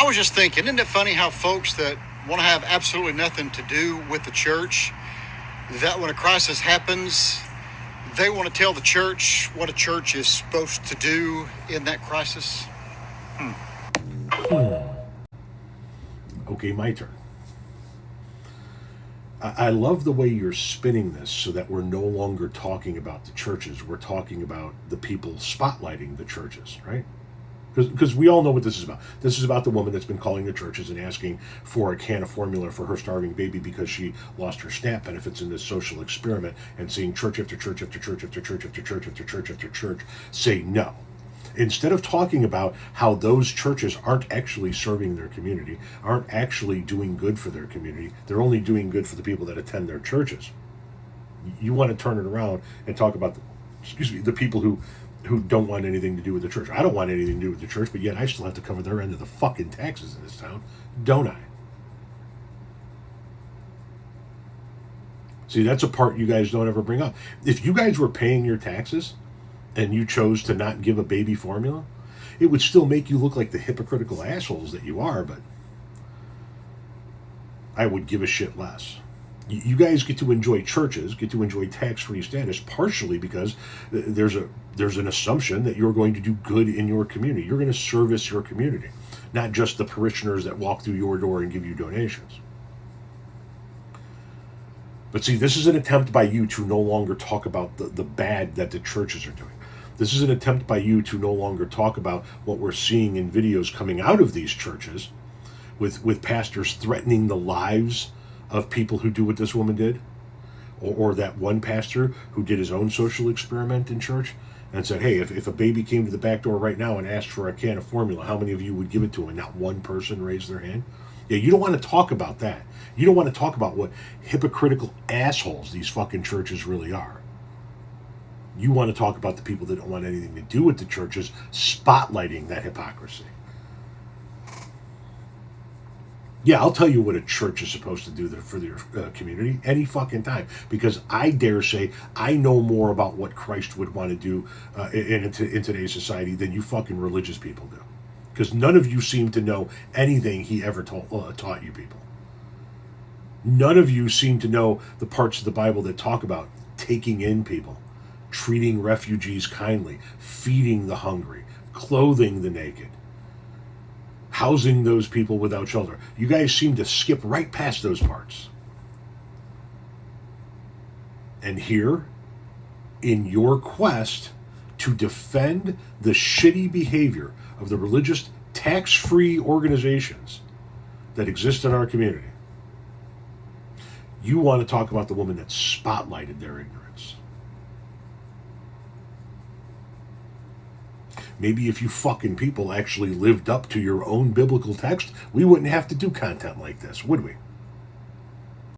I was just thinking, isn't it funny how folks that want to have absolutely nothing to do with the church, that when a crisis happens, they want to tell the church what a church is supposed to do in that crisis? Okay, my turn. I love the way you're spinning this so that we're no longer talking about the churches. We're talking about the people spotlighting the churches, right? Because we all know what this is about. This is about the woman that's been calling the churches and asking for a can of formula for her starving baby because she lost her SNAP benefits in this social experiment, and seeing church after church after church after church after church after church after church say no. Instead of talking about how those churches aren't actually serving their community, aren't actually doing good for their community, they're only doing good for the people that attend their churches. You want to turn it around and talk about the people who don't want anything to do with the church. I don't want anything to do with the church, but yet I still have to cover their end of the fucking taxes in this town, don't I? See, that's a part you guys don't ever bring up. If you guys were paying your taxes and you chose to not give a baby formula, it would still make you look like the hypocritical assholes that you are, but I would give a shit less. You guys get to enjoy churches, get to enjoy tax-free status, partially because there's an assumption that you're going to do good in your community. You're going to service your community, not just the parishioners that walk through your door and give you donations. But see, this is an attempt by you to no longer talk about the bad that the churches are doing. This is an attempt by you to no longer talk about what we're seeing in videos coming out of these churches with pastors threatening the lives of people who do what this woman did, or that one pastor who did his own social experiment in church and said, hey, if a baby came to the back door right now and asked for a can of formula, how many of you would give it to him? And not one person raised their hand. Yeah, you don't want to talk about that. You don't want to talk about what hypocritical assholes these fucking churches really are. You want to talk about the people that don't want anything to do with the churches, spotlighting that hypocrisy. Yeah, I'll tell you what a church is supposed to do for their community any fucking time, because I dare say I know more about what Christ would want to do in today's society than you fucking religious people do, because none of you seem to know anything he ever taught you people. None of you seem to know the parts of the Bible that talk about taking in people, treating refugees kindly, feeding the hungry, clothing the naked, housing those people without shelter. You guys seem to skip right past those parts. And here, in your quest to defend the shitty behavior of the religious tax-free organizations that exist in our community, you want to talk about the woman that spotlighted their ignorance. Maybe if you fucking people actually lived up to your own biblical text, we wouldn't have to do content like this, would we?